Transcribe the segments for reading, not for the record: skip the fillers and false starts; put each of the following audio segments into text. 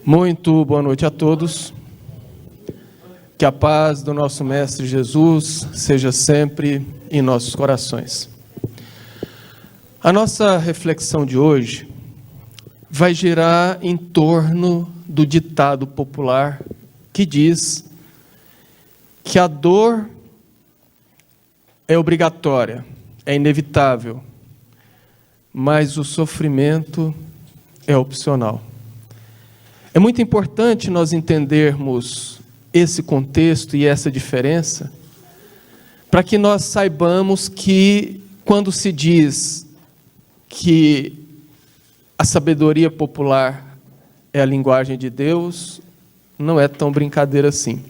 Muito boa noite a todos. Que a paz do nosso Mestre Jesus seja sempre em nossos corações. A nossa reflexão de hoje vai girar em torno do ditado popular que diz que a dor é obrigatória, é inevitável, mas o sofrimento é opcional. É muito importante nós entendermos esse contexto e essa diferença, para que nós saibamos que, quando se diz que a sabedoria popular é a linguagem de Deus, não é tão brincadeira assim.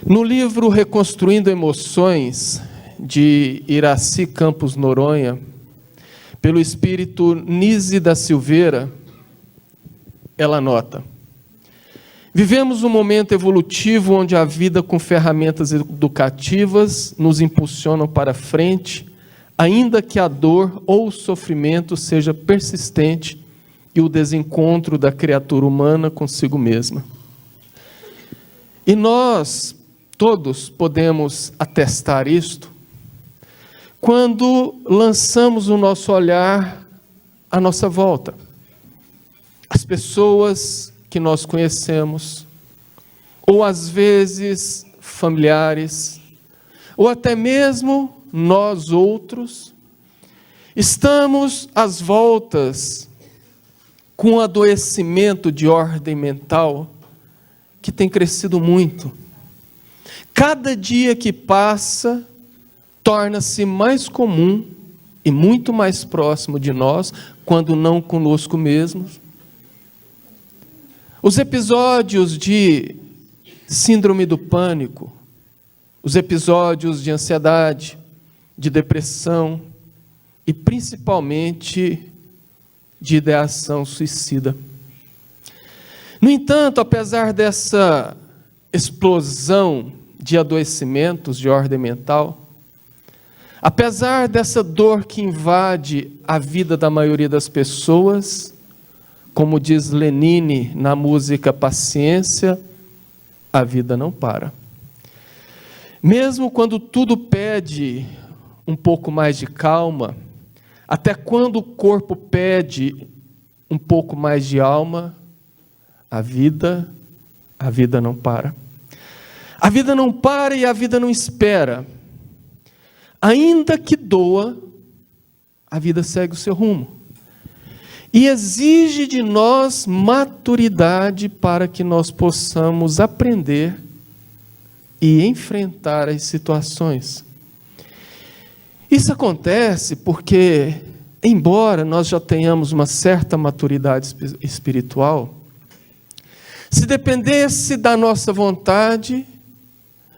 No livro Reconstruindo Emoções, de Iraci Campos Noronha, pelo espírito Nise da Silveira, ela nota: vivemos um momento evolutivo onde a vida com ferramentas educativas nos impulsionam para frente, ainda que a dor ou o sofrimento seja persistente e o desencontro da criatura humana consigo mesma. E nós todos podemos atestar isto quando lançamos o nosso olhar à nossa volta. As pessoas que nós conhecemos, ou às vezes familiares, ou até mesmo nós outros, estamos às voltas com um adoecimento de ordem mental que tem crescido muito. Cada dia que passa torna-se mais comum e muito mais próximo de nós, quando não conosco mesmos. Os episódios de síndrome do pânico, os episódios de ansiedade, de depressão e principalmente de ideação suicida. No entanto, apesar dessa explosão de adoecimentos de ordem mental, apesar dessa dor que invade a vida da maioria das pessoas, como diz Lenine na música Paciência, a vida não para. Mesmo quando tudo pede um pouco mais de calma, até quando o corpo pede um pouco mais de alma, a vida não para. A vida não para e a vida não espera. Ainda que doa, a vida segue o seu rumo. E exige de nós maturidade para que nós possamos aprender e enfrentar as situações. Isso acontece porque, embora nós já tenhamos uma certa maturidade espiritual, se dependesse da nossa vontade,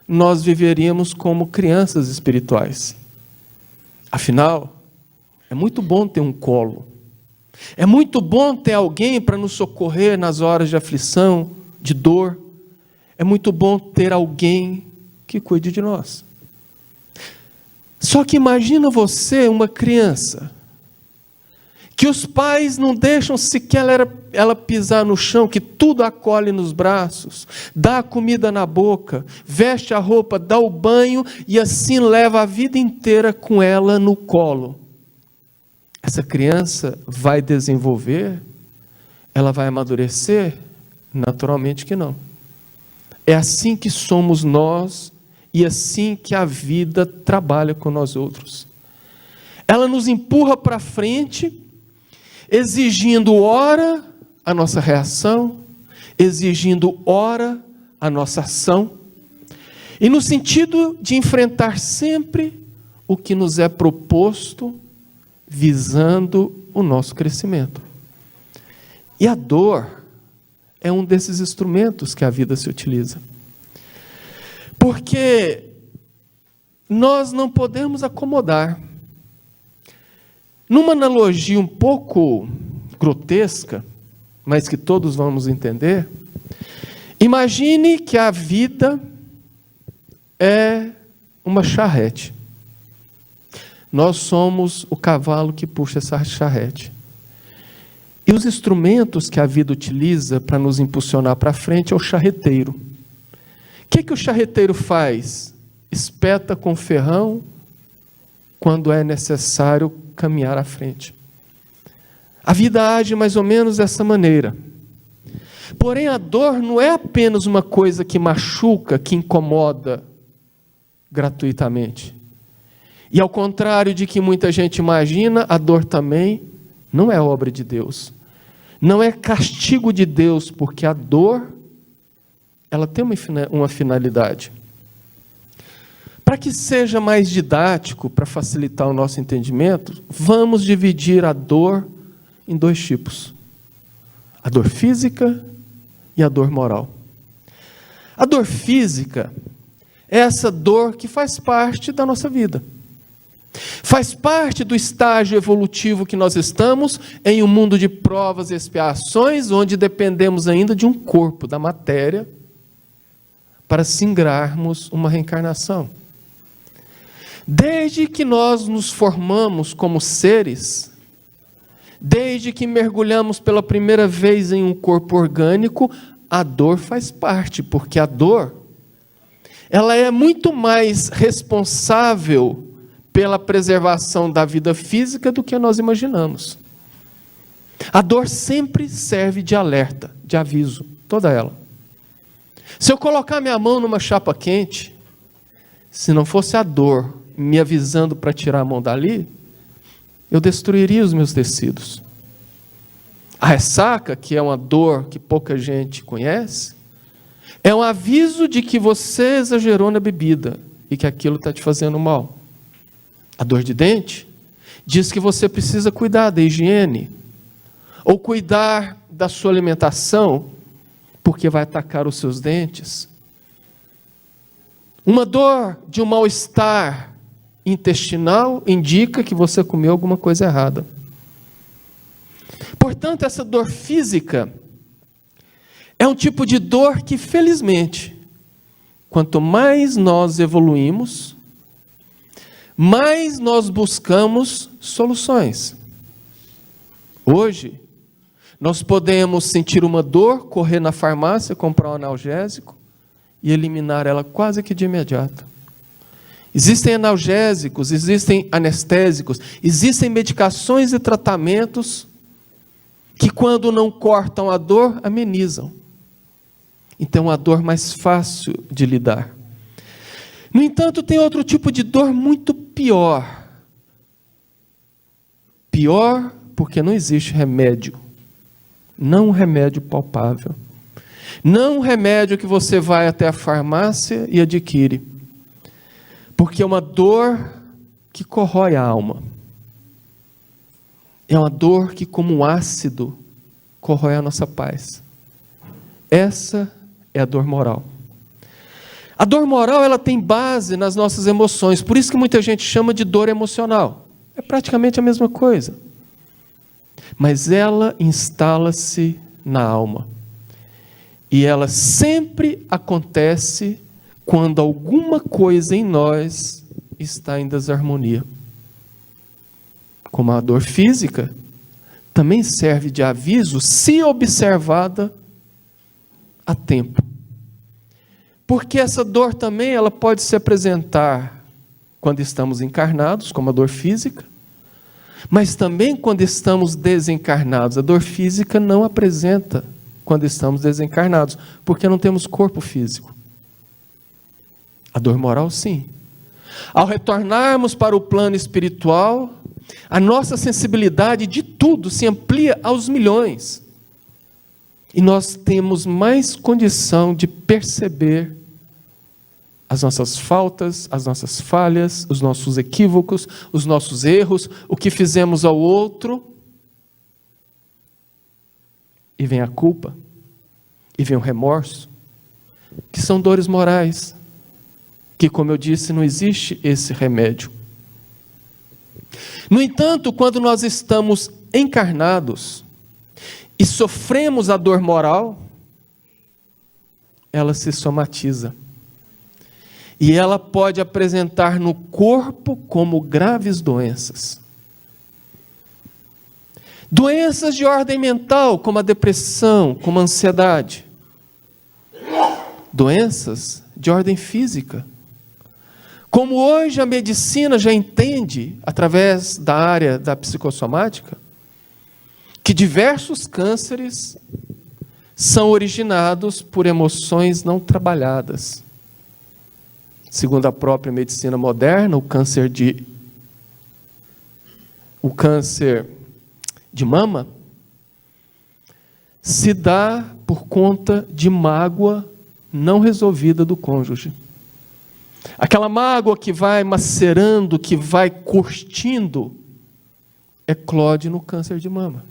nós viveríamos como crianças espirituais. Afinal, é muito bom ter um colo. É muito bom ter alguém para nos socorrer nas horas de aflição, de dor. É muito bom ter alguém que cuide de nós. Só que imagina você, uma criança, que os pais não deixam sequer ela pisar no chão, que tudo acolhe nos braços, dá a comida na boca, veste a roupa, dá o banho e assim leva a vida inteira com ela no colo. Essa criança vai desenvolver? Ela vai amadurecer? Naturalmente que não. É assim que somos nós e assim que a vida trabalha com nós outros. Ela nos empurra para frente, exigindo ora a nossa reação, exigindo ora a nossa ação, e no sentido de enfrentar sempre o que nos é proposto, visando o nosso crescimento. E a dor é um desses instrumentos que a vida se utiliza. Porque nós não podemos acomodar. Numa analogia um pouco grotesca, mas que todos vamos entender, imagine que a vida é uma charrete. Nós somos o cavalo que puxa essa charrete. E os instrumentos que a vida utiliza para nos impulsionar para frente é o charreteiro. O que o charreteiro faz? Espeta com ferrão quando é necessário caminhar à frente. A vida age mais ou menos dessa maneira. Porém, a dor não é apenas uma coisa que machuca, que incomoda gratuitamente. E ao contrário de que muita gente imagina, a dor também não é obra de Deus. Não é castigo de Deus, porque a dor, ela tem uma finalidade. Para que seja mais didático, para facilitar o nosso entendimento, vamos dividir a dor em dois tipos. A dor física e a dor moral. A dor física é essa dor que faz parte da nossa vida. Faz parte do estágio evolutivo que nós estamos em um mundo de provas e expiações, onde dependemos ainda de um corpo, da matéria, para singrarmos uma reencarnação. Desde que nós nos formamos como seres, desde que mergulhamos pela primeira vez em um corpo orgânico, a dor faz parte, porque a dor, ela é muito mais responsável pela preservação da vida física do que nós imaginamos. A dor sempre serve de alerta, de aviso, toda ela. Se eu colocar minha mão numa chapa quente, se não fosse a dor me avisando para tirar a mão dali, eu destruiria os meus tecidos. A ressaca, que é uma dor que pouca gente conhece, é um aviso de que você exagerou na bebida e que aquilo está te fazendo mal. A dor de dente diz que você precisa cuidar da higiene ou cuidar da sua alimentação, porque vai atacar os seus dentes. Uma dor de um mal-estar intestinal indica que você comeu alguma coisa errada. Portanto, essa dor física é um tipo de dor que, felizmente, quanto mais nós evoluímos, mais nós buscamos soluções. Hoje, nós podemos sentir uma dor, correr na farmácia, comprar um analgésico e eliminar ela quase que de imediato. Existem analgésicos, existem anestésicos, existem medicações e tratamentos que, quando não cortam a dor, amenizam. Então, a dor mais fácil de lidar. No entanto, tem outro tipo de dor muito pior. Pior porque não existe remédio. Não um remédio palpável. Não um remédio que você vai até a farmácia e adquire. Porque é uma dor que corrói a alma. É uma dor que, como um ácido, corrói a nossa paz. Essa é a dor moral. A dor moral, ela tem base nas nossas emoções, por isso que muita gente chama de dor emocional. É praticamente a mesma coisa. Mas ela instala-se na alma. E ela sempre acontece quando alguma coisa em nós está em desarmonia. Como a dor física, também serve de aviso se observada a tempo. Porque essa dor também ela pode se apresentar quando estamos encarnados, como a dor física, mas também quando estamos desencarnados. A dor física não apresenta quando estamos desencarnados, porque não temos corpo físico. A dor moral, sim. Ao retornarmos para o plano espiritual, a nossa sensibilidade de tudo se amplia aos milhões. E nós temos mais condição de perceber as nossas faltas, as nossas falhas, os nossos equívocos, os nossos erros, o que fizemos ao outro. E vem a culpa, e vem o remorso, que são dores morais, que, como eu disse, não existe esse remédio. No entanto, quando nós estamos encarnados e sofremos a dor moral, ela se somatiza. E ela pode apresentar no corpo como graves doenças. Doenças de ordem mental, como a depressão, como a ansiedade. Doenças de ordem física. Como hoje a medicina já entende, através da área da psicossomática, que diversos cânceres são originados por emoções não trabalhadas. Segundo a própria medicina moderna, o câncer de mama se dá por conta de mágoa não resolvida do cônjuge. Aquela mágoa que vai macerando, que vai curtindo, eclode no câncer de mama.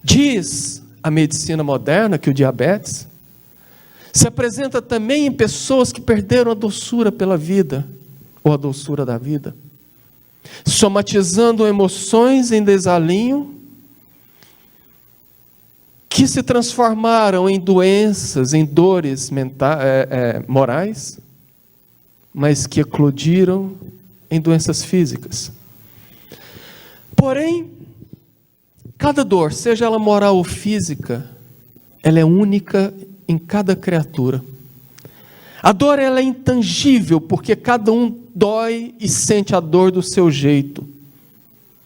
Diz a medicina moderna que o diabetes se apresenta também em pessoas que perderam a doçura pela vida, ou a doçura da vida, somatizando emoções em desalinho, que se transformaram em doenças, em dores morais, mas que eclodiram em doenças físicas. Porém, cada dor, seja ela moral ou física, ela é única em cada criatura. A dor ela é intangível, porque cada um dói e sente a dor do seu jeito.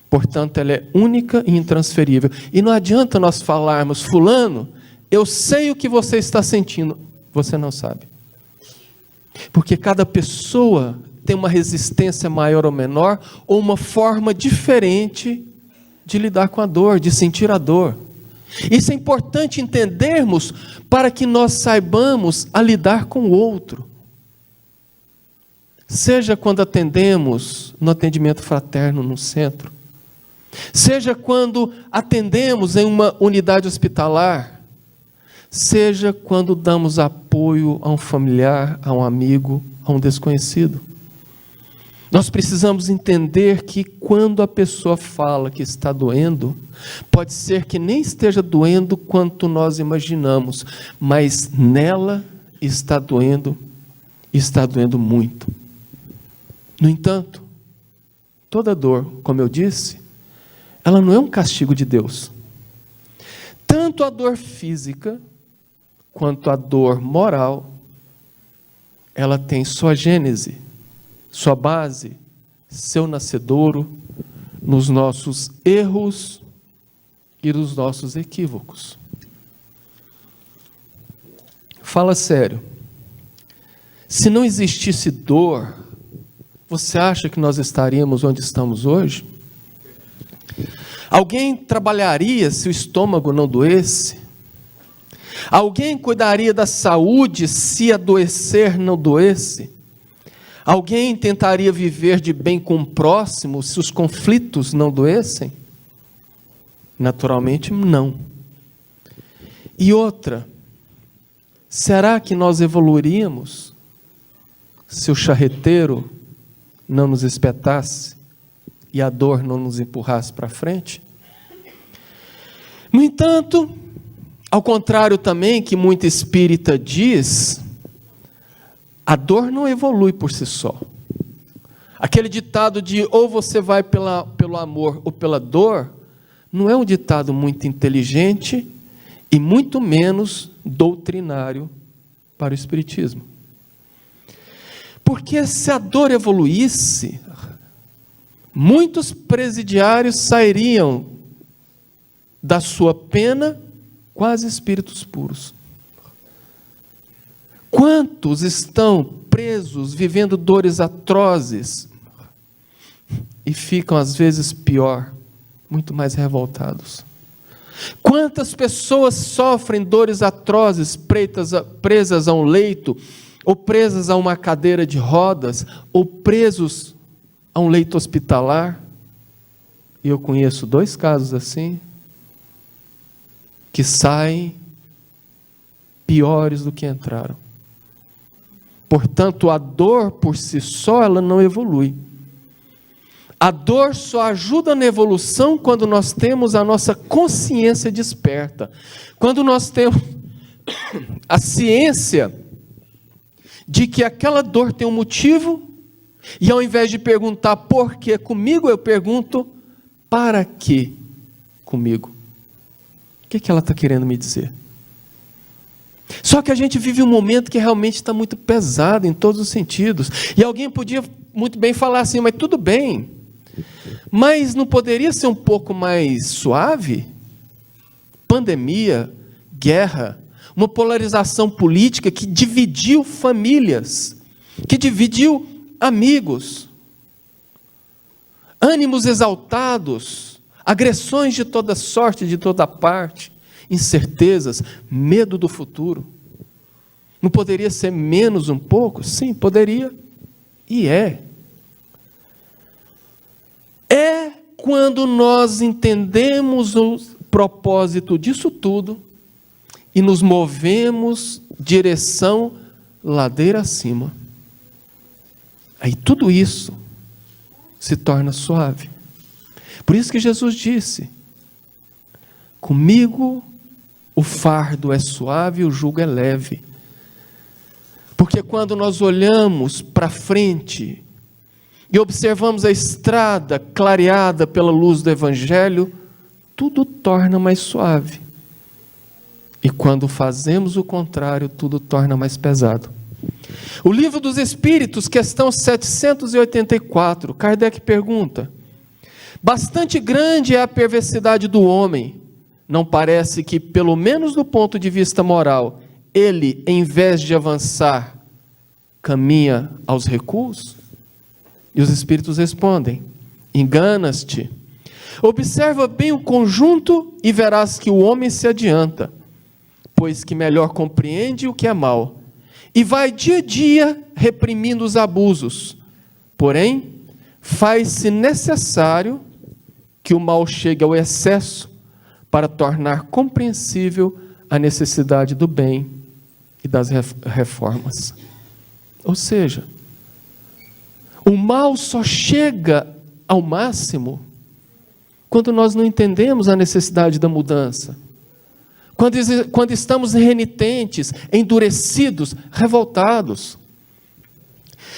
Portanto, ela é única e intransferível. E não adianta nós falarmos, fulano, eu sei o que você está sentindo. Você não sabe. Porque cada pessoa tem uma resistência maior ou menor, ou uma forma diferente de lidar com a dor, de sentir a dor. Isso é importante entendermos para que nós saibamos a lidar com o outro. Seja quando atendemos no atendimento fraterno no centro, seja quando atendemos em uma unidade hospitalar, seja quando damos apoio a um familiar, a um amigo, a um desconhecido. Nós precisamos entender que quando a pessoa fala que está doendo, pode ser que nem esteja doendo quanto nós imaginamos, mas nela está doendo muito. No entanto, toda dor, como eu disse, ela não é um castigo de Deus. Tanto a dor física, quanto a dor moral, ela tem sua gênese, sua base, seu nascedouro, nos nossos erros e nos nossos equívocos. Fala sério. Se não existisse dor, você acha que nós estaríamos onde estamos hoje? Alguém trabalharia se o estômago não doesse? Alguém cuidaria da saúde se adoecer não doesse? Alguém tentaria viver de bem com o próximo se os conflitos não doessem? Naturalmente, não. E outra, será que nós evoluiríamos se o charreteiro não nos espetasse e a dor não nos empurrasse para frente? No entanto, ao contrário também que muito espírita diz, a dor não evolui por si só. Aquele ditado de ou você vai pelo amor ou pela dor, não é um ditado muito inteligente e muito menos doutrinário para o Espiritismo. Porque se a dor evoluísse, muitos presidiários sairiam da sua pena quase espíritos puros. Quantos estão presos, vivendo dores atrozes e ficam às vezes pior, muito mais revoltados? Quantas pessoas sofrem dores atrozes, presas a um leito, ou presas a uma cadeira de rodas, ou presos a um leito hospitalar? E eu conheço 2 casos assim, que saem piores do que entraram. Portanto, a dor por si só, ela não evolui. A dor só ajuda na evolução quando nós temos a nossa consciência desperta. Quando nós temos a ciência de que aquela dor tem um motivo, e ao invés de perguntar por que comigo, eu pergunto para quê comigo? O que ela está querendo me dizer? Só que a gente vive um momento que realmente está muito pesado em todos os sentidos. E alguém podia muito bem falar assim, mas tudo bem, mas não poderia ser um pouco mais suave? Pandemia, guerra, uma polarização política que dividiu famílias, que dividiu amigos, ânimos exaltados, agressões de toda sorte, de toda parte, incertezas, medo do futuro. Não poderia ser menos um pouco? Sim, poderia. E é. É quando nós entendemos o propósito disso tudo e nos movemos direção ladeira acima. Aí tudo isso se torna suave. Por isso que Jesus disse: comigo o fardo é suave e o jugo é leve. Porque quando nós olhamos para frente e observamos a estrada clareada pela luz do Evangelho, tudo torna mais suave. E quando fazemos o contrário, tudo torna mais pesado. O Livro dos Espíritos, questão 784, Kardec pergunta: bastante grande é a perversidade do homem. Não parece que, pelo menos do ponto de vista moral, ele, em vez de avançar, caminha aos recuos? E os Espíritos respondem: enganas-te. Observa bem o conjunto e verás que o homem se adianta, pois que melhor compreende o que é mal, e vai dia a dia reprimindo os abusos. Porém, faz-se necessário que o mal chegue ao excesso para tornar compreensível a necessidade do bem e das reformas. Ou seja, o mal só chega ao máximo quando nós não entendemos a necessidade da mudança. Quando estamos renitentes, endurecidos, revoltados.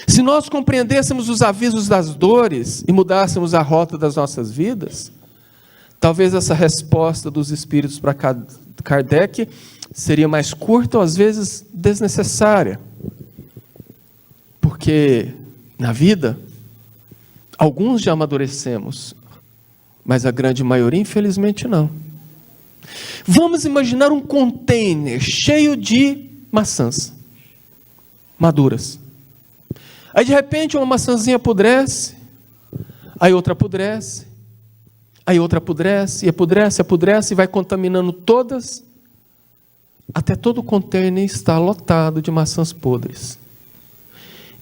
Se nós compreendêssemos os avisos das dores e mudássemos a rota das nossas vidas, talvez essa resposta dos Espíritos para Kardec seria mais curta ou às vezes desnecessária. Porque na vida, alguns já amadurecemos, mas a grande maioria, infelizmente, não. Vamos imaginar um container cheio de maçãs maduras. Aí de repente uma maçãzinha apodrece, aí outra apodrece, aí outra apodrece, e apodrece, e vai contaminando todas, até todo o container estar lotado de maçãs podres.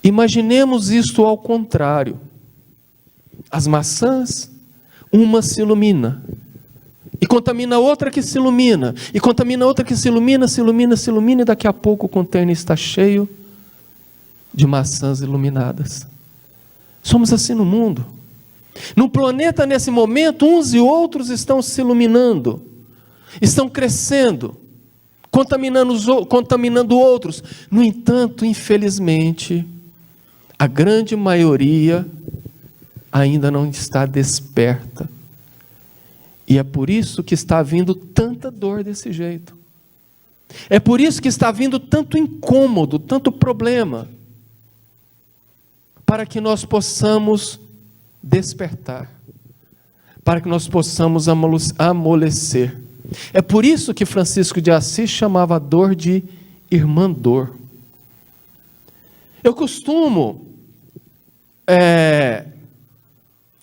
Imaginemos isto ao contrário. As maçãs, uma se ilumina, e contamina outra que se ilumina, e contamina outra que se ilumina, e daqui a pouco o container está cheio de maçãs iluminadas. Somos assim no mundo. No planeta, nesse momento, uns e outros estão se iluminando, estão crescendo, contaminando outros. No entanto, infelizmente, a grande maioria ainda não está desperta. E é por isso que está vindo tanta dor desse jeito. É por isso que está vindo tanto incômodo, tanto problema, para que nós possamos despertar, para que nós possamos amolecer. É por isso que Francisco de Assis chamava a dor de irmã dor. Eu costumo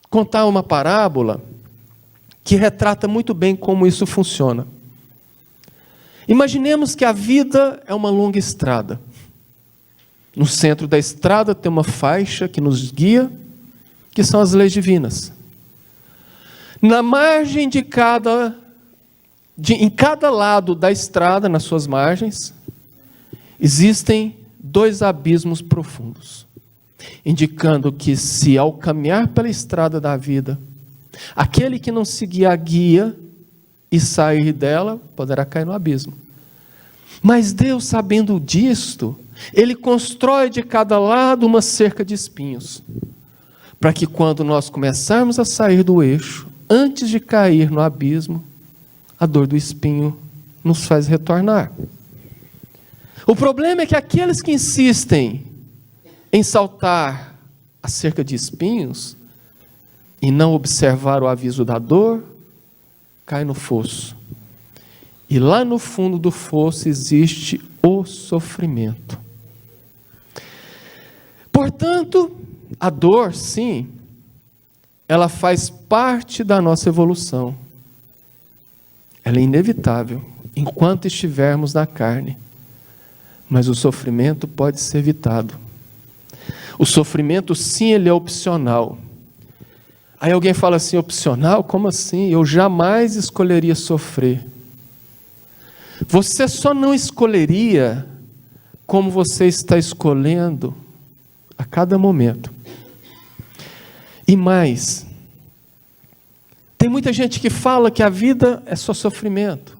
contar uma parábola que retrata muito bem como isso funciona. Imaginemos que a vida é uma longa estrada. No centro da estrada tem uma faixa que nos guia, que são as leis divinas. Na margem em cada lado da estrada, nas suas margens, existem 2 abismos profundos, indicando que se ao caminhar pela estrada da vida, aquele que não seguir a guia e sair dela, poderá cair no abismo. Mas Deus, sabendo disto, Ele constrói de cada lado uma cerca de espinhos, para que quando nós começarmos a sair do eixo, antes de cair no abismo, a dor do espinho nos faz retornar. O problema é que aqueles que insistem em saltar acerca de espinhos e não observar o aviso da dor, cai no fosso. E lá no fundo do fosso existe o sofrimento. Portanto, a dor, sim, ela faz parte da nossa evolução. Ela é inevitável enquanto estivermos na carne. Mas o sofrimento pode ser evitado. O sofrimento, sim, ele é opcional. Aí alguém fala assim, opcional? Como assim? Eu jamais escolheria sofrer. Você só não escolheria como você está escolhendo a cada momento. E mais, tem muita gente que fala que a vida é só sofrimento.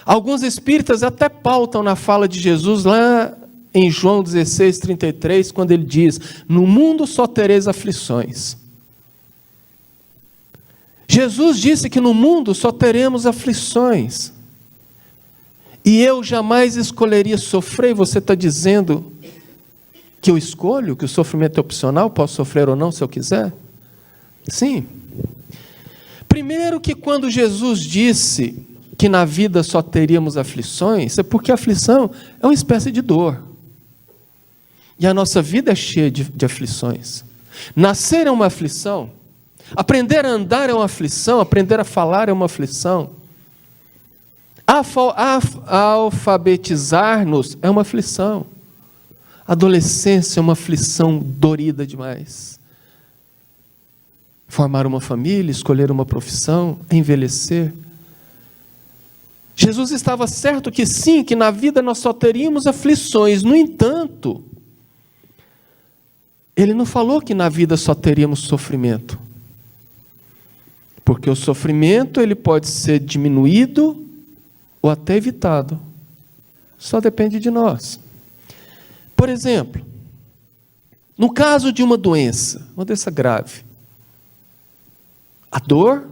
Alguns espíritas até pautam na fala de Jesus lá em João 16:33, quando ele diz, no mundo só tereis aflições. Jesus disse que no mundo só teremos aflições. E eu jamais escolheria sofrer. Você está dizendo que eu escolho, que o sofrimento é opcional, posso sofrer ou não se eu quiser? Sim. Primeiro que quando Jesus disse que na vida só teríamos aflições, é porque a aflição é uma espécie de dor. E a nossa vida é cheia de aflições. Nascer é uma aflição. Aprender a andar é uma aflição. Aprender a falar é uma aflição. Alfabetizar-nos é uma aflição. A adolescência é uma aflição dorida demais. Formar uma família, escolher uma profissão, envelhecer. Jesus estava certo que sim, que na vida nós só teríamos aflições. No entanto, ele não falou que na vida só teríamos sofrimento. Porque o sofrimento ele pode ser diminuído ou até evitado. Só depende de nós. Por exemplo, no caso de uma doença grave, a dor,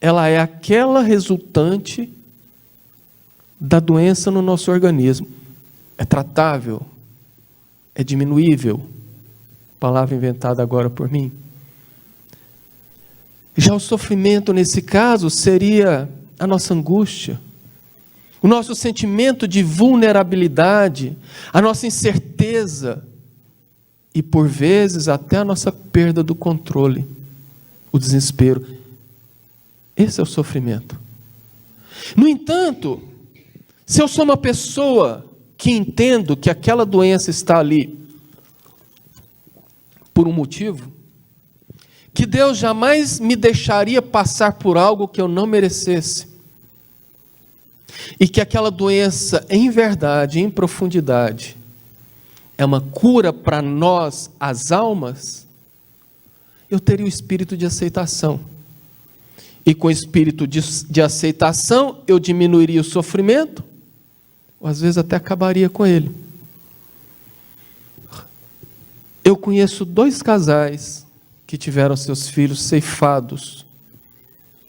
ela é aquela resultante da doença no nosso organismo. É tratável, é diminuível. Palavra inventada agora por mim. Já o sofrimento, nesse caso, seria a nossa angústia, o nosso sentimento de vulnerabilidade, a nossa incerteza e, por vezes, até a nossa perda do controle, o desespero. Esse é o sofrimento. No entanto, se eu sou uma pessoa que entendo que aquela doença está ali por um motivo, que Deus jamais me deixaria passar por algo que eu não merecesse, e que aquela doença, em verdade, em profundidade, é uma cura para nós, as almas, eu teria o espírito de aceitação. E com o espírito de aceitação, eu diminuiria o sofrimento, ou às vezes até acabaria com ele. Eu conheço 2 casais que tiveram seus filhos ceifados,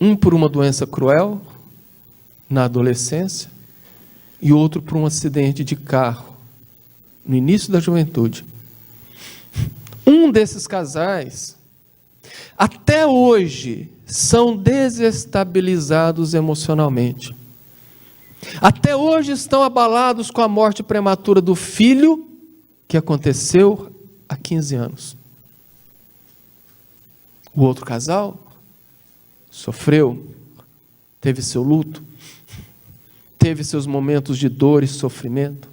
um por uma doença cruel, na adolescência, e outro por um acidente de carro, no início da juventude. Um desses casais, até hoje, são desestabilizados emocionalmente. Até hoje estão abalados com a morte prematura do filho, que aconteceu há 15 anos. O outro casal sofreu, teve seu luto, teve seus momentos de dor e sofrimento.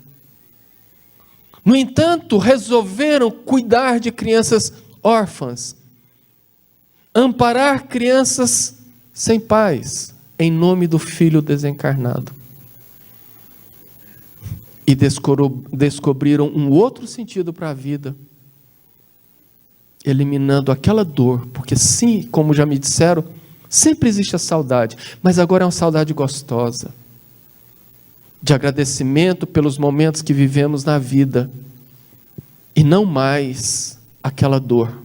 No entanto, resolveram cuidar de crianças órfãs, amparar crianças sem pais, em nome do Filho desencarnado. E descobriram um outro sentido para a vida, eliminando aquela dor, porque sim, como já me disseram, sempre existe a saudade, mas agora é uma saudade gostosa, de agradecimento pelos momentos que vivemos na vida, e não mais aquela dor.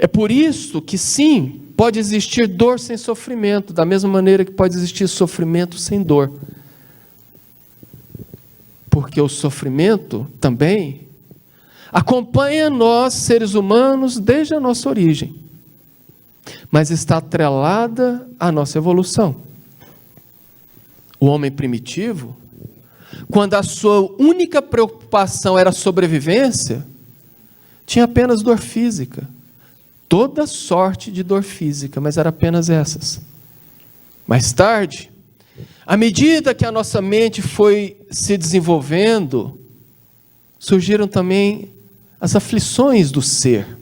É por isso que sim, pode existir dor sem sofrimento, da mesma maneira que pode existir sofrimento sem dor. Porque o sofrimento também acompanha nós, seres humanos, desde a nossa origem, mas está atrelada à nossa evolução. O homem primitivo, quando a sua única preocupação era a sobrevivência, tinha apenas dor física, toda sorte de dor física, mas era apenas essas. Mais tarde, à medida que a nossa mente foi se desenvolvendo, surgiram também as aflições do ser,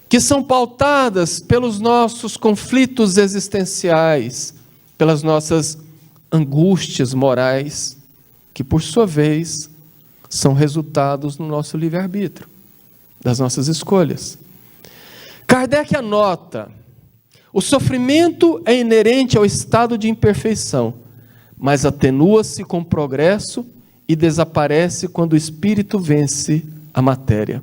que são pautadas pelos nossos conflitos existenciais, pelas nossas angústias morais, que por sua vez são resultados do nosso livre-arbítrio, das nossas escolhas. Kardec anota: o sofrimento é inerente ao estado de imperfeição, mas atenua-se com o progresso e desaparece quando o espírito vence a matéria.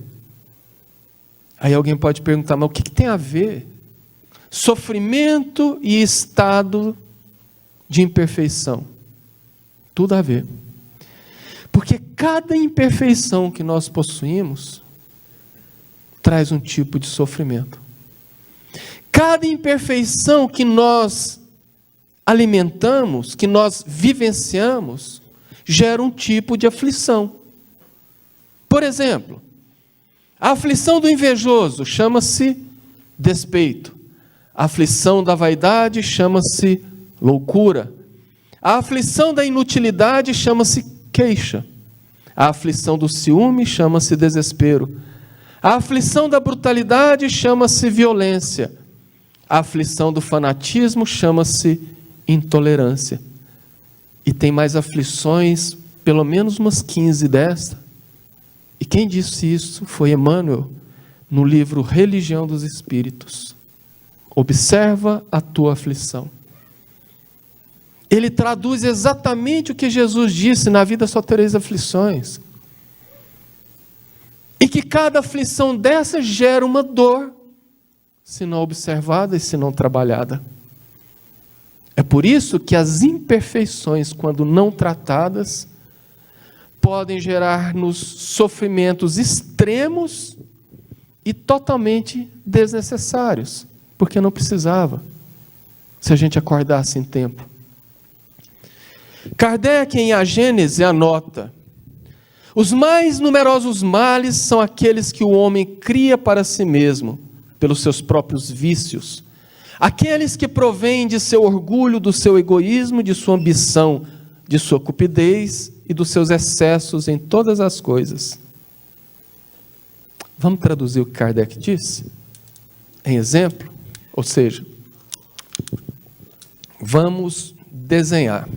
Aí alguém pode perguntar, mas o que tem a ver sofrimento e estado de imperfeição? Tudo a ver. Porque cada imperfeição que nós possuímos traz um tipo de sofrimento. Cada imperfeição que nós alimentamos, que nós vivenciamos, gera um tipo de aflição. Por exemplo, a aflição do invejoso chama-se despeito. A aflição da vaidade chama-se loucura. A aflição da inutilidade chama-se queixa. A aflição do ciúme chama-se desespero. A aflição da brutalidade chama-se violência. A aflição do fanatismo chama-se intolerância. E tem mais aflições, pelo menos umas 15 desta. E quem disse isso foi Emmanuel, no livro Religião dos Espíritos. Observa a tua aflição. Ele traduz exatamente o que Jesus disse: na vida só tereis aflições. E que cada aflição dessa gera uma dor, se não observada e se não trabalhada. É por isso que as imperfeições, quando não tratadas, podem gerar-nos sofrimentos extremos e totalmente desnecessários, porque não precisava, se a gente acordasse em tempo. Kardec, em A Gênese, anota: os mais numerosos males são aqueles que o homem cria para si mesmo, pelos seus próprios vícios, aqueles que provêm de seu orgulho, do seu egoísmo, de sua ambição, de sua cupidez e dos seus excessos em todas as coisas. Vamos traduzir o que Kardec disse em exemplo? Ou seja, vamos desenhar.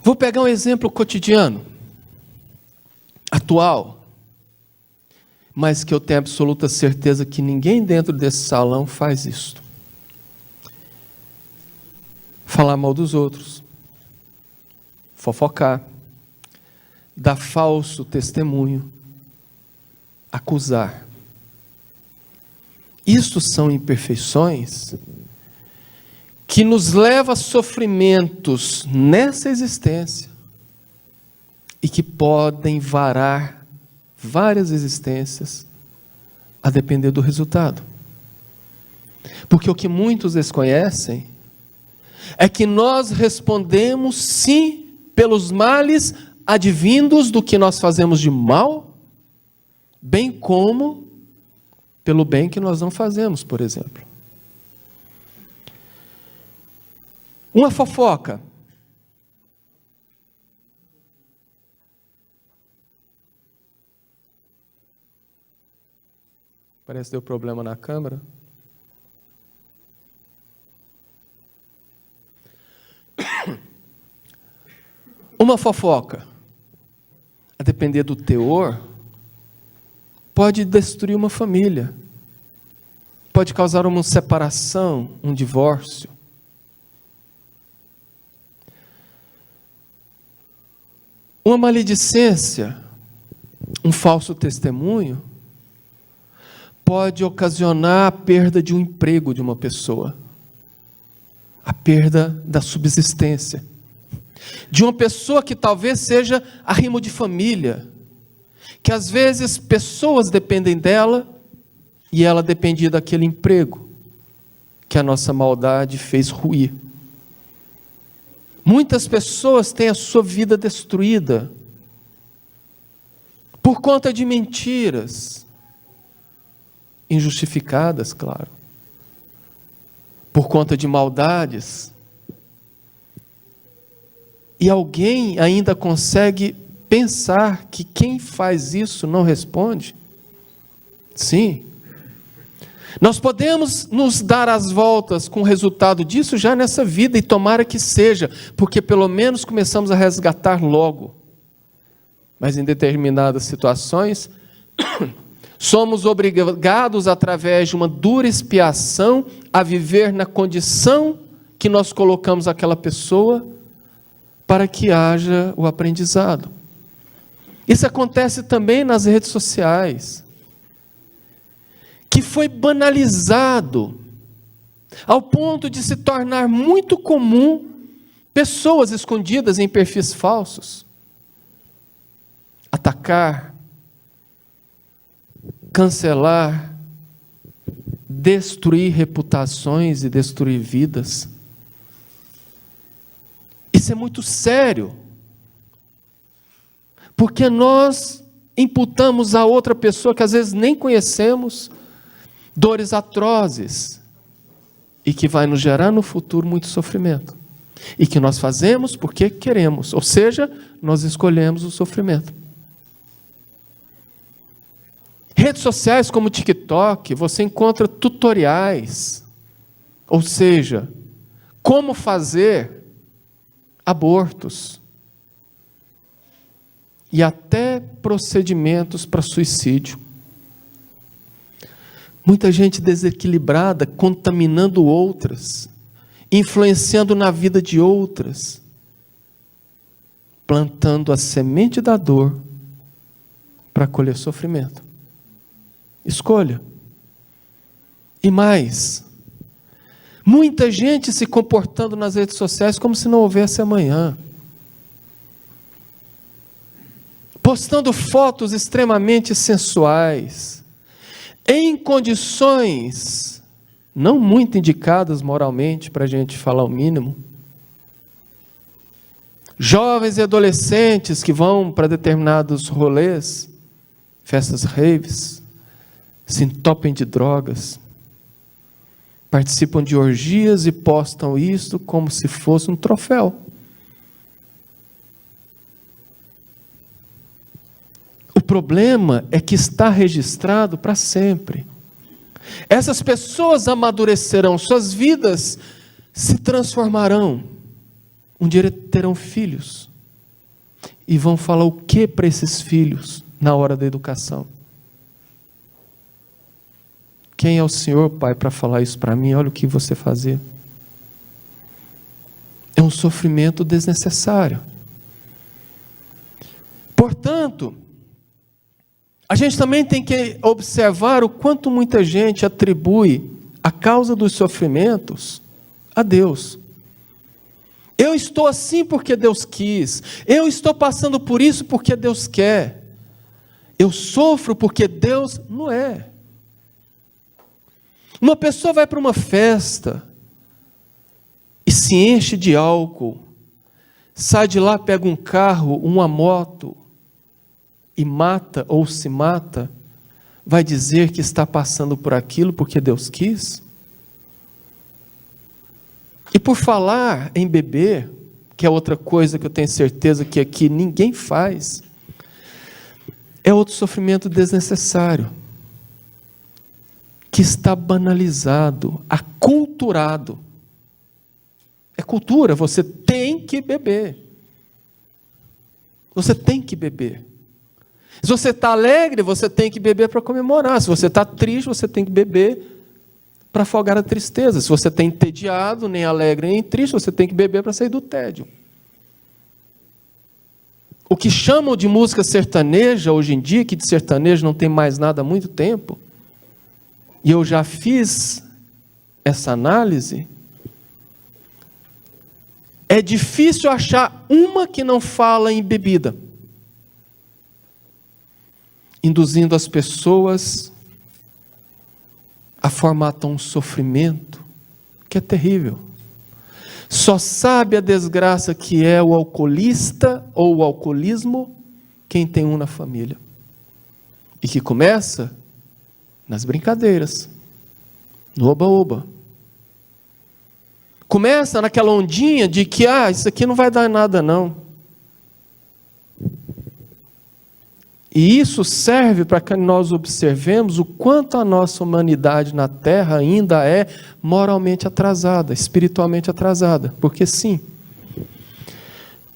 Vou pegar um exemplo cotidiano, atual, mas que eu tenho absoluta certeza que ninguém dentro desse salão faz isto. Falar mal dos outros, fofocar, dar falso testemunho, acusar. Isto são imperfeições que nos levam a sofrimentos nessa existência e que podem varar várias existências a depender do resultado. Porque o que muitos desconhecem é que nós respondemos sim pelos males advindos do que nós fazemos de mal, bem como pelo bem que nós não fazemos, por exemplo. Uma fofoca. Parece que deu problema na câmera. Uma fofoca, a depender do teor, pode destruir uma família, pode causar uma separação, um divórcio. Uma maledicência, um falso testemunho, pode ocasionar a perda de um emprego de uma pessoa, a perda da subsistência, de uma pessoa que talvez seja arrimo de família, que às vezes pessoas dependem dela e ela dependia daquele emprego que a nossa maldade fez ruir. Muitas pessoas têm a sua vida destruída por conta de mentiras injustificadas, claro, por conta de maldades. E alguém ainda consegue pensar que quem faz isso não responde? Sim. Nós podemos nos dar as voltas com o resultado disso já nessa vida, e tomara que seja, porque pelo menos começamos a resgatar logo. Mas em determinadas situações, somos obrigados, através de uma dura expiação, a viver na condição que nós colocamos aquela pessoa, para que haja o aprendizado. Isso acontece também nas redes sociais, que foi banalizado, ao ponto de se tornar muito comum pessoas escondidas em perfis falsos atacar, cancelar, destruir reputações e destruir vidas. Isso é muito sério, porque nós imputamos a outra pessoa, que às vezes nem conhecemos, dores atrozes, e que vai nos gerar no futuro muito sofrimento, e que nós fazemos porque queremos, ou seja, nós escolhemos o sofrimento. Redes sociais como o TikTok, você encontra tutoriais, ou seja, como fazer abortos, e até procedimentos para suicídio. Muita gente desequilibrada, contaminando outras, influenciando na vida de outras, plantando a semente da dor para colher sofrimento. Escolha. E mais, muita gente se comportando nas redes sociais como se não houvesse amanhã, postando fotos extremamente sensuais, em condições não muito indicadas moralmente, para a gente falar o mínimo. Jovens e adolescentes que vão para determinados rolês, festas raves, se entopem de drogas, participam de orgias e postam isso como se fosse um troféu. O problema é que está registrado para sempre. Essas pessoas amadurecerão, suas vidas se transformarão. Um dia terão filhos. E vão falar o que para esses filhos na hora da educação? Quem é o Senhor, Pai, para falar isso para mim? Olha o que você fazer. É um sofrimento desnecessário. Portanto, a gente também tem que observar o quanto muita gente atribui a causa dos sofrimentos a Deus. Eu estou assim porque Deus quis. Eu estou passando por isso porque Deus quer. Eu sofro porque Deus não é. Uma pessoa vai para uma festa e se enche de álcool, sai de lá, pega um carro, uma moto, e mata ou se mata, vai dizer que está passando por aquilo porque Deus quis? E por falar em beber, que é outra coisa que eu tenho certeza que aqui ninguém faz, é outro sofrimento desnecessário, que está banalizado, aculturado. É cultura, você tem que beber. Você tem que beber. Se você está alegre, você tem que beber para comemorar. Se você está triste, você tem que beber para afogar a tristeza. Se você está entediado, nem alegre, nem triste, você tem que beber para sair do tédio. O que chamam de música sertaneja hoje em dia, que de sertanejo não tem mais nada há muito tempo, e eu já fiz essa análise, é difícil achar uma que não fala em bebida, induzindo as pessoas a formatar um sofrimento que é terrível. Só sabe a desgraça que é o alcoolista ou o alcoolismo quem tem um na família. E que começa nas brincadeiras, no oba-oba. Começa naquela ondinha de que, isso aqui não vai dar nada não. E isso serve para que nós observemos o quanto a nossa humanidade na Terra ainda é moralmente atrasada, espiritualmente atrasada. Porque sim,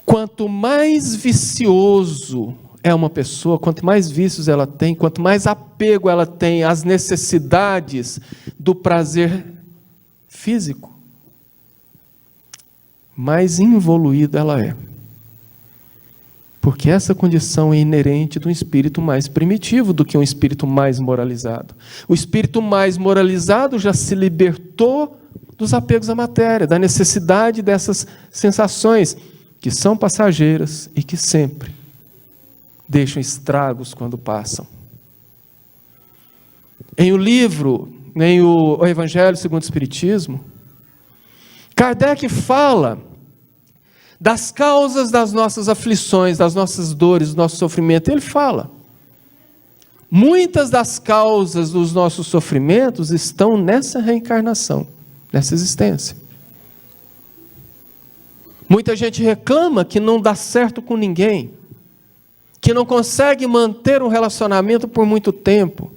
quanto mais vicioso é uma pessoa, quanto mais vícios ela tem, quanto mais apego ela tem às necessidades do prazer físico, mais involuída ela é. Porque essa condição é inerente de um espírito mais primitivo do que um espírito mais moralizado. O espírito mais moralizado já se libertou dos apegos à matéria, da necessidade dessas sensações, que são passageiras e que sempre deixam estragos quando passam. Em o livro, em o Evangelho segundo o Espiritismo, Kardec fala das causas das nossas aflições, das nossas dores, do nosso sofrimento. Ele fala, muitas das causas dos nossos sofrimentos estão nessa reencarnação, nessa existência. Muita gente reclama que não dá certo com ninguém, que não consegue manter um relacionamento por muito tempo.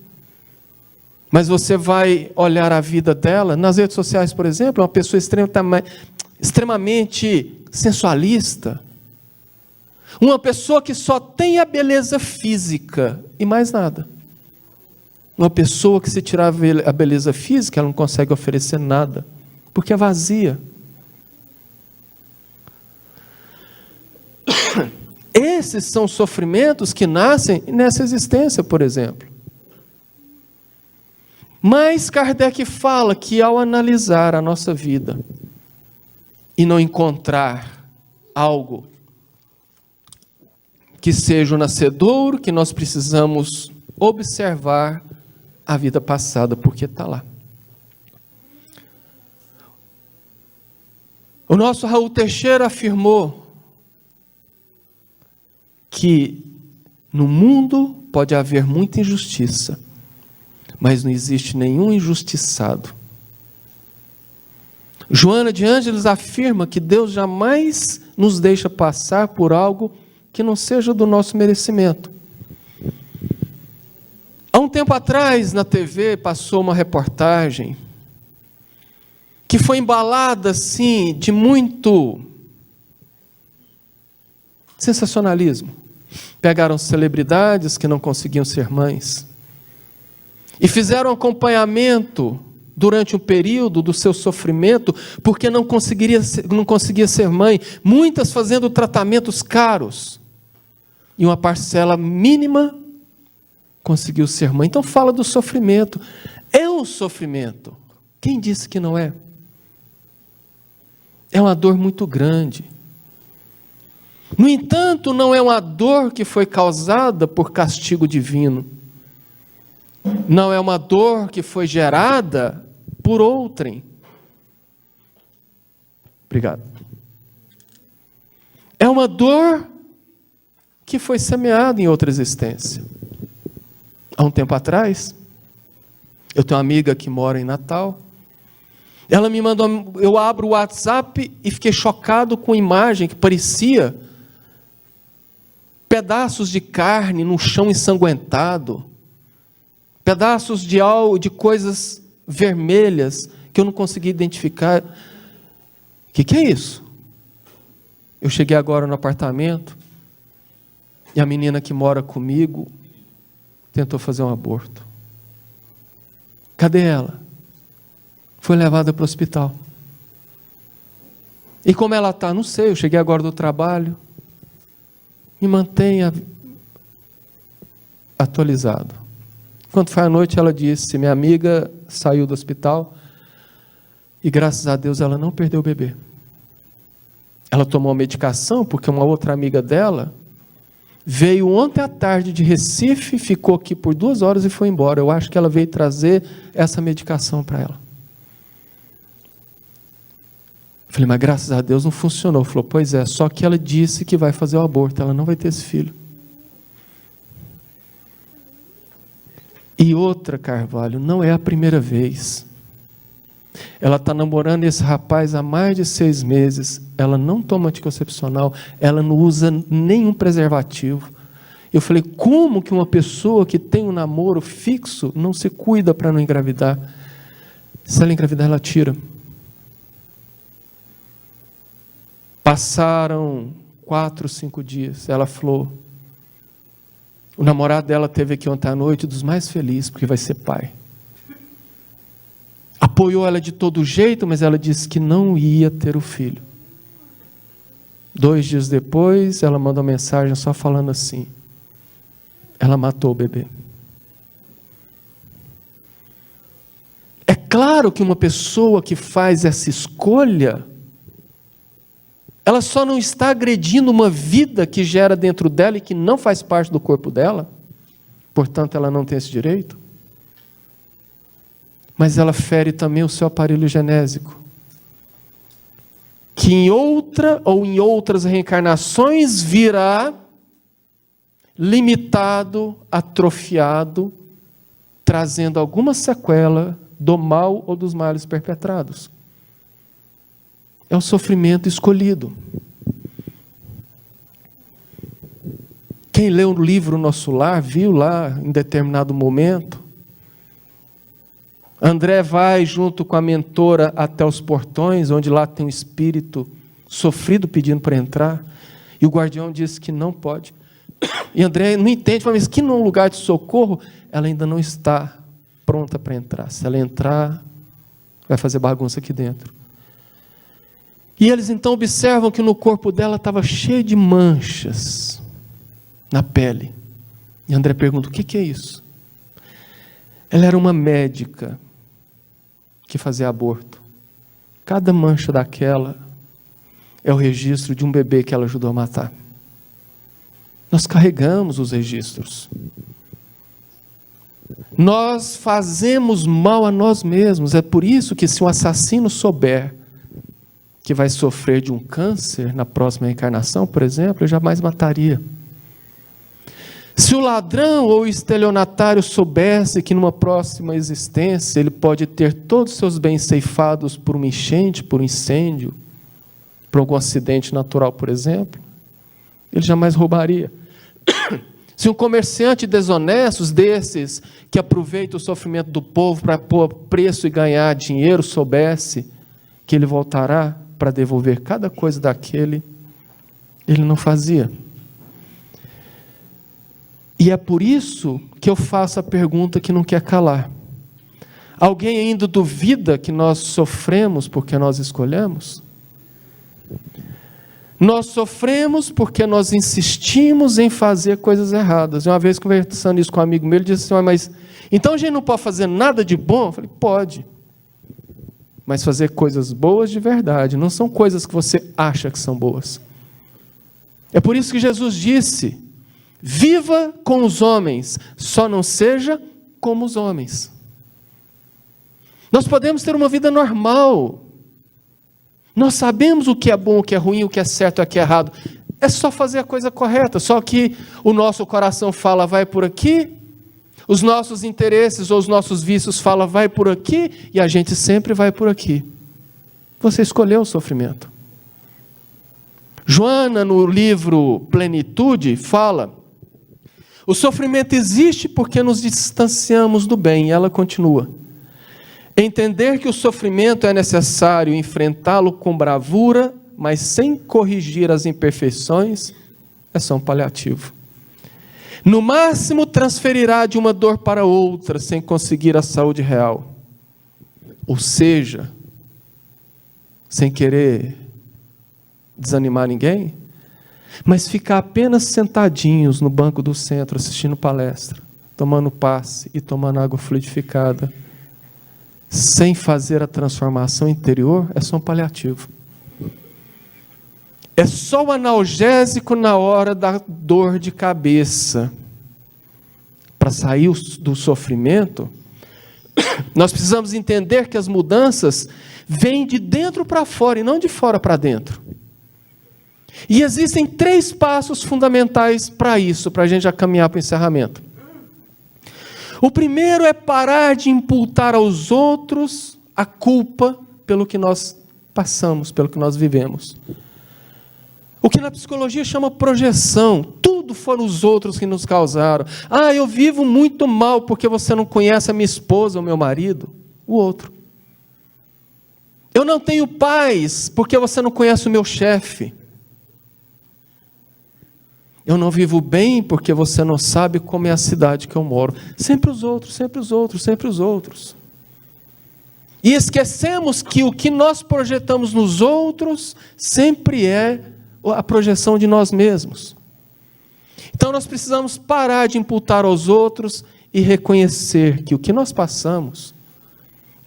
Mas você vai olhar a vida dela, nas redes sociais, por exemplo, uma pessoa extremamente sensualista, uma pessoa que só tem a beleza física e mais nada. Uma pessoa que, se tirar a beleza física, ela não consegue oferecer nada, porque é vazia. Esses são sofrimentos que nascem nessa existência, por exemplo. Mas Kardec fala que, ao analisar a nossa vida e não encontrar algo que seja o nascedouro, que nós precisamos observar a vida passada, porque está lá. O nosso Raul Teixeira afirmou que no mundo pode haver muita injustiça, mas não existe nenhum injustiçado. Joana de Ângeles afirma que Deus jamais nos deixa passar por algo que não seja do nosso merecimento. Há um tempo atrás, na TV, passou uma reportagem que foi embalada, assim, de muito sensacionalismo. Pegaram celebridades que não conseguiam ser mães e fizeram um acompanhamento durante um período do seu sofrimento, porque não conseguia ser mãe, muitas fazendo tratamentos caros, e uma parcela mínima conseguiu ser mãe. Então fala do sofrimento. É um sofrimento. Quem disse que não é? É uma dor muito grande. No entanto, não é uma dor que foi causada por castigo divino. Não é uma dor que foi gerada por outrem. Obrigado. É uma dor que foi semeada em outra existência. Há um tempo atrás, eu tenho uma amiga que mora em Natal. Ela me mandou, eu abro o WhatsApp e fiquei chocado com a imagem que parecia pedaços de carne no chão ensanguentado, pedaços de coisas vermelhas que eu não consegui identificar. O que é isso? Eu cheguei agora no apartamento e a menina que mora comigo tentou fazer um aborto. Cadê ela? Foi levada para o hospital. E como ela está? Não sei, eu cheguei agora do trabalho. Me mantenha atualizado. Quando foi à noite, ela disse: minha amiga saiu do hospital e, graças a Deus, ela não perdeu o bebê. Ela tomou a medicação porque uma outra amiga dela veio ontem à tarde de Recife, ficou aqui por 2 horas e foi embora. Eu acho que ela veio trazer essa medicação para ela. Falei: mas graças a Deus não funcionou. Falou: pois é, só que ela disse que vai fazer o aborto, ela não vai ter esse filho. E outra, Carvalho, não é a primeira vez. Ela está namorando esse rapaz há mais de 6 meses, ela não toma anticoncepcional, ela não usa nenhum preservativo. Eu falei: como que uma pessoa que tem um namoro fixo não se cuida para não engravidar? Se ela engravidar, ela tira. Passaram 4, 5 dias, ela falou: o namorado dela teve aqui ontem à noite, dos mais felizes, porque vai ser pai. Apoiou ela de todo jeito, mas ela disse que não ia ter o filho. 2 dias depois, ela mandou uma mensagem só falando assim: ela matou o bebê. É claro que uma pessoa que faz essa escolha, ela só não está agredindo uma vida que gera dentro dela e que não faz parte do corpo dela, portanto ela não tem esse direito, mas ela fere também o seu aparelho genésico, que em outra ou em outras reencarnações virá limitado, atrofiado, trazendo alguma sequela do mal ou dos males perpetrados. É o sofrimento escolhido. Quem leu o livro Nosso Lar, viu lá, em determinado momento, André vai junto com a mentora até os portões, onde lá tem um espírito sofrido pedindo para entrar, e o guardião diz que não pode. E André não entende, fala: mas que num lugar de socorro, ela ainda não está pronta para entrar. Se ela entrar, vai fazer bagunça aqui dentro. E eles então observam que no corpo dela estava cheio de manchas na pele. E André pergunta: o que é isso? Ela era uma médica que fazia aborto. Cada mancha daquela é o registro de um bebê que ela ajudou a matar. Nós carregamos os registros. Nós fazemos mal a nós mesmos. É por isso que, se um assassino souber que vai sofrer de um câncer na próxima reencarnação, por exemplo, eu jamais mataria. Se o ladrão ou o estelionatário soubesse que numa próxima existência ele pode ter todos os seus bens ceifados por uma enchente, por um incêndio, por algum acidente natural, por exemplo, ele jamais roubaria. Se um comerciante desonesto desses, que aproveita o sofrimento do povo para pôr preço e ganhar dinheiro, soubesse que ele voltará para devolver cada coisa daquele, ele não fazia. E é por isso que eu faço a pergunta que não quer calar. Alguém ainda duvida que nós sofremos porque nós escolhemos? Nós sofremos porque nós insistimos em fazer coisas erradas. Uma vez, conversando isso com um amigo meu, ele disse assim: mas então a gente não pode fazer nada de bom? Eu falei: pode. Mas fazer coisas boas de verdade, não são coisas que você acha que são boas. É por isso que Jesus disse: viva com os homens, só não seja como os homens. Nós podemos ter uma vida normal. Nós sabemos o que é bom, o que é ruim, o que é certo e o que é errado. É só fazer a coisa correta. Só que o nosso coração fala: vai por aqui. Os nossos interesses ou os nossos vícios falam: vai por aqui. E a gente sempre vai por aqui. Você escolheu o sofrimento. Joana, no livro Plenitude, fala: o sofrimento existe porque nos distanciamos do bem. E ela continua: entender que o sofrimento é necessário enfrentá-lo com bravura, mas sem corrigir as imperfeições, é só um paliativo. No máximo, transferirá de uma dor para outra, sem conseguir a saúde real. Ou seja, sem querer desanimar ninguém, mas ficar apenas sentadinhos no banco do centro, assistindo palestra, tomando passe e tomando água fluidificada, sem fazer a transformação interior, é só um paliativo. É só o analgésico na hora da dor de cabeça. Para sair do sofrimento, nós precisamos entender que as mudanças vêm de dentro para fora e não de fora para dentro. E existem 3 passos fundamentais para isso, para a gente já caminhar para o encerramento. O primeiro é parar de imputar aos outros a culpa pelo que nós passamos, pelo que nós vivemos. O que na psicologia chama projeção. Tudo foram os outros que nos causaram. Eu vivo muito mal porque você não conhece a minha esposa ou meu marido. O outro. Eu não tenho paz porque você não conhece o meu chefe. Eu não vivo bem porque você não sabe como é a cidade que eu moro. Sempre os outros, sempre os outros, sempre os outros. E esquecemos que o que nós projetamos nos outros sempre é a projeção de nós mesmos. Então nós precisamos parar de imputar aos outros e reconhecer que o que nós passamos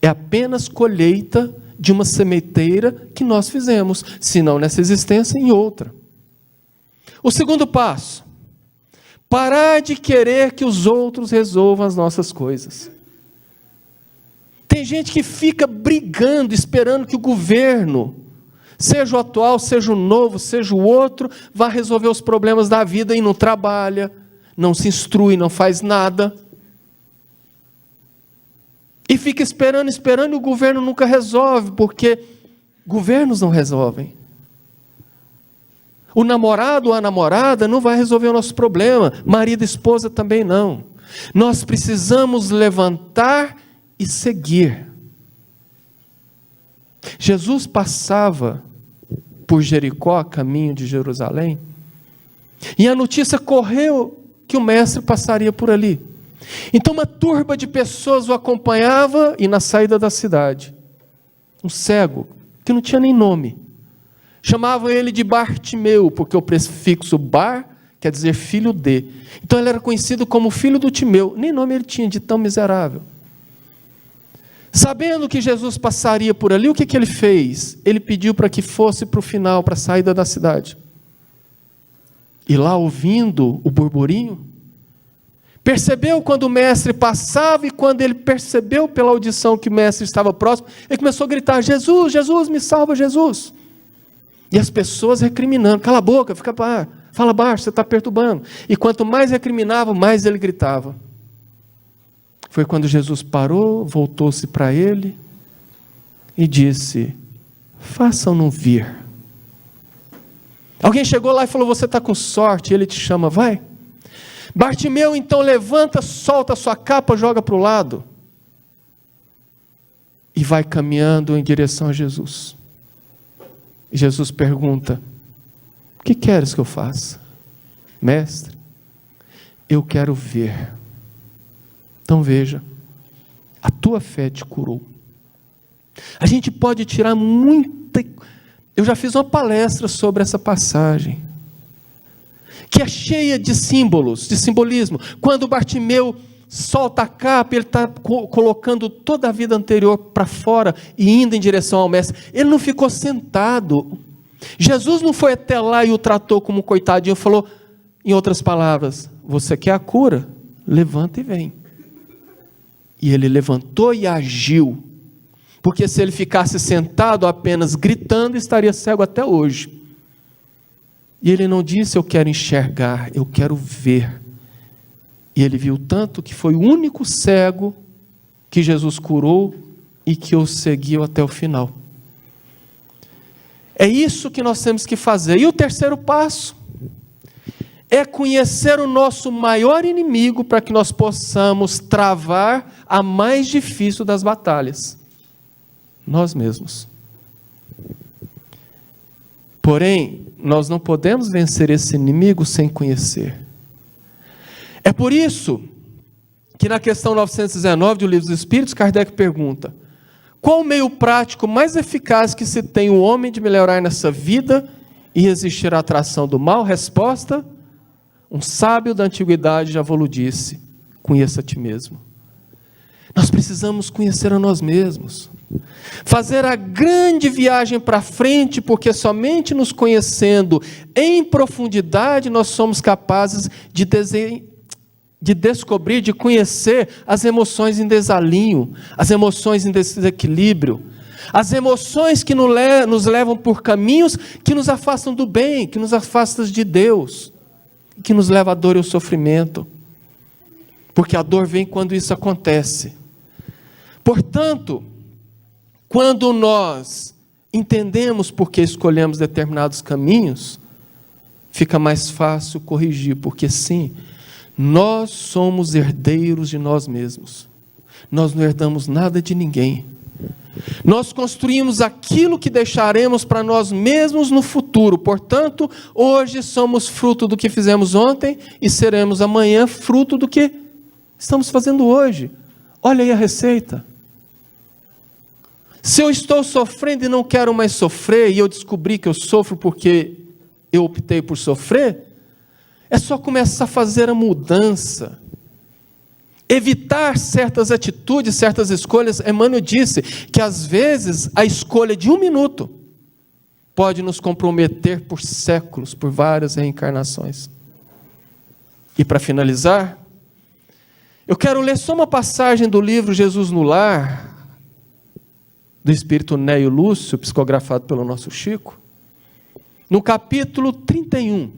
é apenas colheita de uma sementeira que nós fizemos, se não nessa existência, em outra. O segundo passo, parar de querer que os outros resolvam as nossas coisas. Tem gente que fica brigando, esperando que o governo, seja o atual, seja o novo, seja o outro, vá resolver os problemas da vida e não trabalha, não se instrui, não faz nada. E fica esperando e o governo nunca resolve, porque governos não resolvem. O namorado ou a namorada não vai resolver o nosso problema, marido e esposa também não. Nós precisamos levantar e seguir. Jesus passava por Jericó, caminho de Jerusalém, e a notícia correu que o mestre passaria por ali. Então uma turba de pessoas o acompanhava, e na saída da cidade, um cego, que não tinha nem nome, chamavam ele de Bartimeu, porque o prefixo Bar quer dizer filho de. Então ele era conhecido como filho do Timeu, nem nome ele tinha, de tão miserável. Sabendo que Jesus passaria por ali, o que ele fez? Ele pediu para que fosse para o final, para a saída da cidade. E lá, ouvindo o burburinho, percebeu quando o mestre passava, e quando ele percebeu pela audição que o mestre estava próximo, ele começou a gritar: Jesus, Jesus, me salva, Jesus. E as pessoas recriminando: cala a boca, fala baixo, você está perturbando. E quanto mais recriminava, mais ele gritava. Foi quando Jesus parou, voltou-se para ele e disse: façam-no vir. Alguém chegou lá e falou: você está com sorte. E ele te chama: vai. Bartimeu então levanta, solta a sua capa, joga para o lado e vai caminhando em direção a Jesus. E Jesus pergunta: o que queres que eu faça? Mestre, eu quero ver. Então veja, a tua fé te curou. A gente pode tirar muita... Eu já fiz uma palestra sobre essa passagem, que é cheia de símbolos, de simbolismo. Quando Bartimeu solta a capa, ele está colocando toda a vida anterior para fora e indo em direção ao mestre. Ele não ficou sentado. Jesus não foi até lá e o tratou como um coitadinho, falou, em outras palavras: você quer a cura? Levanta e vem. E ele levantou e agiu, porque se ele ficasse sentado apenas gritando, estaria cego até hoje. E ele não disse: eu quero enxergar, eu quero ver. E ele viu tanto que foi o único cego que Jesus curou e que o seguiu até o final. É isso que nós temos que fazer. E o terceiro passo é conhecer o nosso maior inimigo, para que nós possamos travar a mais difícil das batalhas: nós mesmos. Porém, nós não podemos vencer esse inimigo sem conhecer. É por isso que na questão 919 do Livro dos Espíritos, Kardec pergunta: qual o meio prático mais eficaz que se tem o homem de melhorar nessa vida e resistir à atração do mal? Resposta: um sábio da antiguidade já vos disse: conheça a ti mesmo. Nós precisamos conhecer a nós mesmos. Fazer a grande viagem para frente, porque somente nos conhecendo em profundidade nós somos capazes de descobrir, de conhecer as emoções em desalinho, as emoções em desequilíbrio, as emoções que nos levam por caminhos que nos afastam do bem, que nos afastam de Deus, que nos levam à dor e ao sofrimento, porque a dor vem quando isso acontece. Portanto, quando nós entendemos por que escolhemos determinados caminhos, fica mais fácil corrigir, porque sim, nós somos herdeiros de nós mesmos. Nós não herdamos nada de ninguém. Nós construímos aquilo que deixaremos para nós mesmos no futuro. Portanto, hoje somos fruto do que fizemos ontem e seremos amanhã fruto do que estamos fazendo hoje. Olha aí a receita. Se eu estou sofrendo e não quero mais sofrer, e eu descobri que eu sofro porque eu optei por sofrer, é só começar a fazer a mudança. Evitar certas atitudes, certas escolhas. Emmanuel disse que às vezes a escolha de 1 minuto pode nos comprometer por séculos, por várias reencarnações. E para finalizar, eu quero ler só uma passagem do livro Jesus no Lar, do espírito Néio Lúcio, psicografado pelo nosso Chico, no capítulo 31.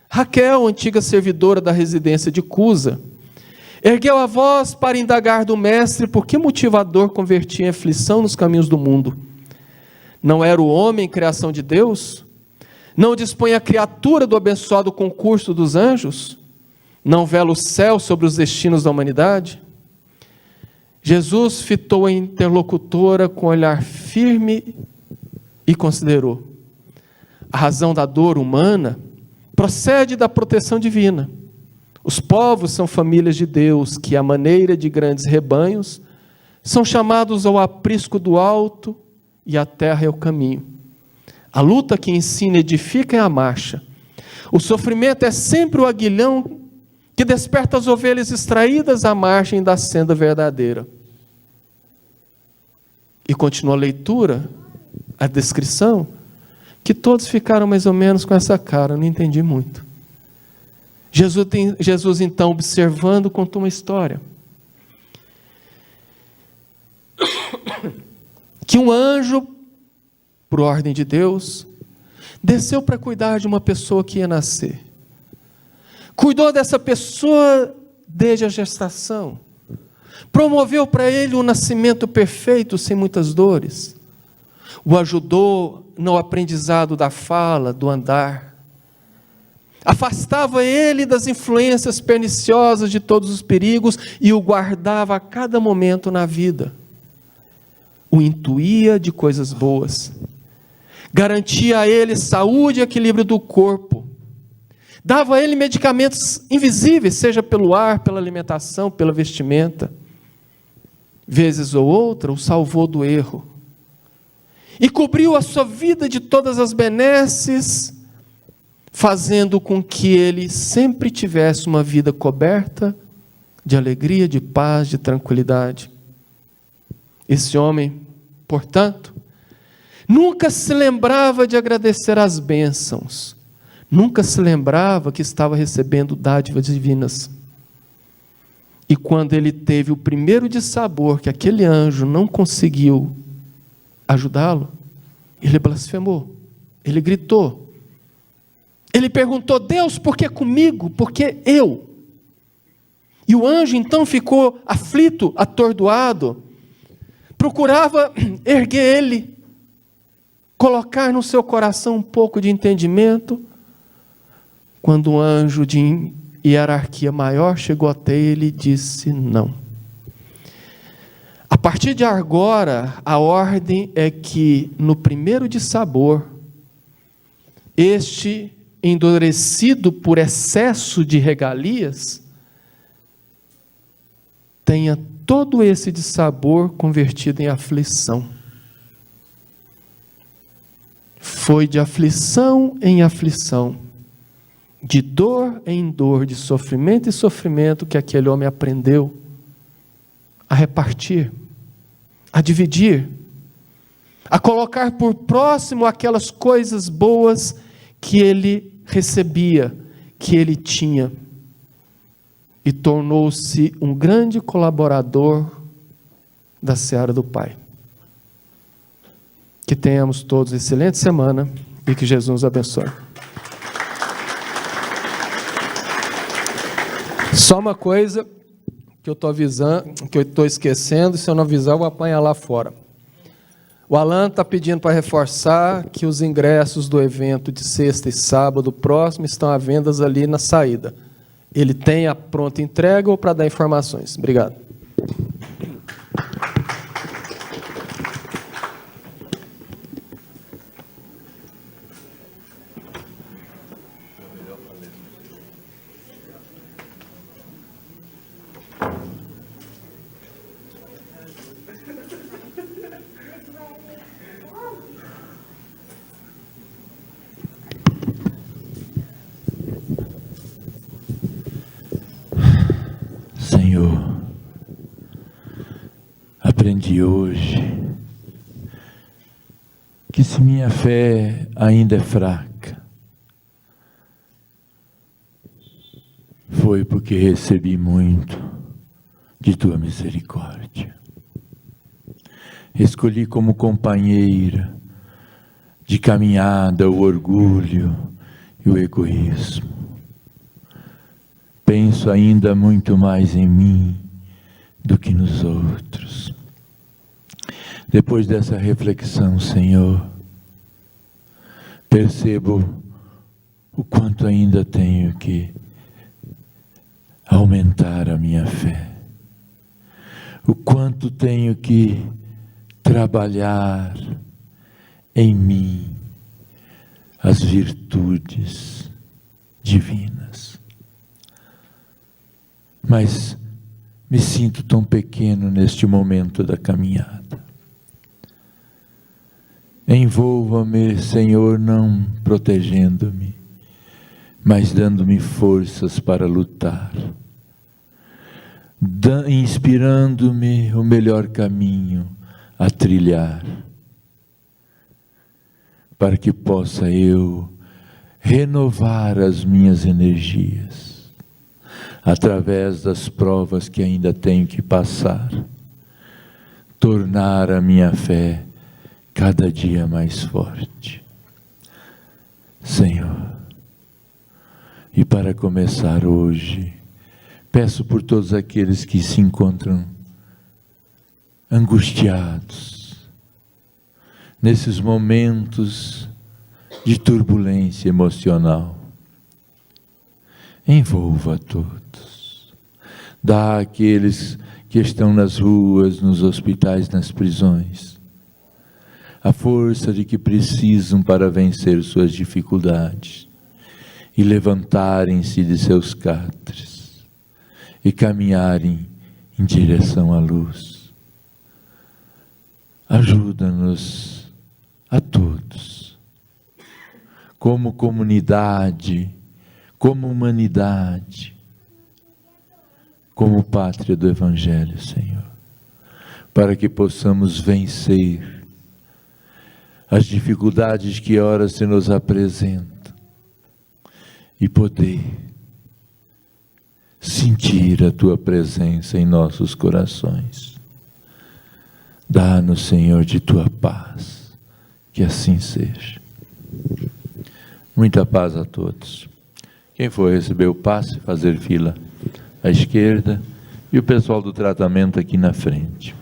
Raquel, antiga servidora da residência de Cusa, ergueu a voz para indagar do mestre por que motivo a dor convertia em aflição nos caminhos do mundo. Não era o homem criação de Deus? Não dispõe a criatura do abençoado concurso dos anjos? Não vela o céu sobre os destinos da humanidade? Jesus fitou a interlocutora com olhar firme e considerou: a razão da dor humana procede da proteção divina. Os povos são famílias de Deus que, à maneira de grandes rebanhos, são chamados ao aprisco do alto e a terra é o caminho. A luta que ensina e edifica é a marcha. O sofrimento é sempre o aguilhão que desperta as ovelhas extraídas à margem da senda verdadeira. E continua a leitura, a descrição, que todos ficaram mais ou menos com essa cara, não entendi muito. Jesus então, observando, contou uma história. Que um anjo, por ordem de Deus, desceu para cuidar de uma pessoa que ia nascer. Cuidou dessa pessoa desde a gestação. Promoveu para ele um nascimento perfeito, sem muitas dores. O ajudou no aprendizado da fala, do andar. Afastava ele das influências perniciosas de todos os perigos e o guardava a cada momento na vida. O intuía de coisas boas. Garantia a ele saúde e equilíbrio do corpo. Dava a ele medicamentos invisíveis, seja pelo ar, pela alimentação, pela vestimenta. Vezes ou outra, o salvou do erro. E cobriu a sua vida de todas as benesses, fazendo com que ele sempre tivesse uma vida coberta de alegria, de paz, de tranquilidade. Esse homem, portanto, nunca se lembrava de agradecer as bênçãos, nunca se lembrava que estava recebendo dádivas divinas. E quando ele teve o primeiro dissabor que aquele anjo não conseguiu ajudá-lo, ele blasfemou, ele gritou. Ele perguntou: Deus, por que comigo? Por que eu? E o anjo então ficou aflito, atordoado, procurava erguer ele, colocar no seu coração um pouco de entendimento, quando um anjo de hierarquia maior chegou até ele e disse: não. A partir de agora, a ordem é que no primeiro dissabor, este endurecido por excesso de regalias, tenha todo esse dissabor convertido em aflição. Foi de aflição em aflição, de dor em dor, de sofrimento em sofrimento, que aquele homem aprendeu a repartir, a dividir, a colocar por próximo aquelas coisas boas que ele recebia, que ele tinha, e tornou-se um grande colaborador da seara do Pai. Que tenhamos todos excelente semana e que Jesus nos abençoe. Só uma coisa que eu estou avisando, que eu estou esquecendo, se eu não avisar eu vou apanhar lá fora. O Alan está pedindo para reforçar que os ingressos do evento de sexta e sábado próximo estão à venda ali na saída. Ele tem a pronta entrega ou para dar informações? Obrigado. Senhor, aprendi hoje que se minha fé ainda é fraca, foi porque recebi muito de Tua misericórdia. Escolhi como companheira de caminhada o orgulho e o egoísmo. Penso ainda muito mais em mim do que nos outros. Depois dessa reflexão, Senhor, percebo o quanto ainda tenho que aumentar a minha fé, o quanto tenho que trabalhar em mim as virtudes divinas. Mas me sinto tão pequeno neste momento da caminhada. Envolva-me, Senhor, não protegendo-me, mas dando-me forças para lutar, inspirando-me o melhor caminho a trilhar, para que possa eu renovar as minhas energias, através das provas que ainda tenho que passar, tornar a minha fé cada dia mais forte. Senhor, e para começar hoje, peço por todos aqueles que se encontram angustiados, nesses momentos de turbulência emocional. Envolva a todos. Dá àqueles que estão nas ruas, nos hospitais, nas prisões, a força de que precisam para vencer suas dificuldades e levantarem-se de seus catres e caminharem em direção à luz. Ajuda-nos a todos, como comunidade, como humanidade, como pátria do Evangelho, Senhor, para que possamos vencer as dificuldades que ora se nos apresentam e poder sentir a Tua presença em nossos corações. Dá-nos, Senhor, de Tua paz, que assim seja. Muita paz a todos. Quem for receber o passe, fazer fila à esquerda, e o pessoal do tratamento aqui na frente.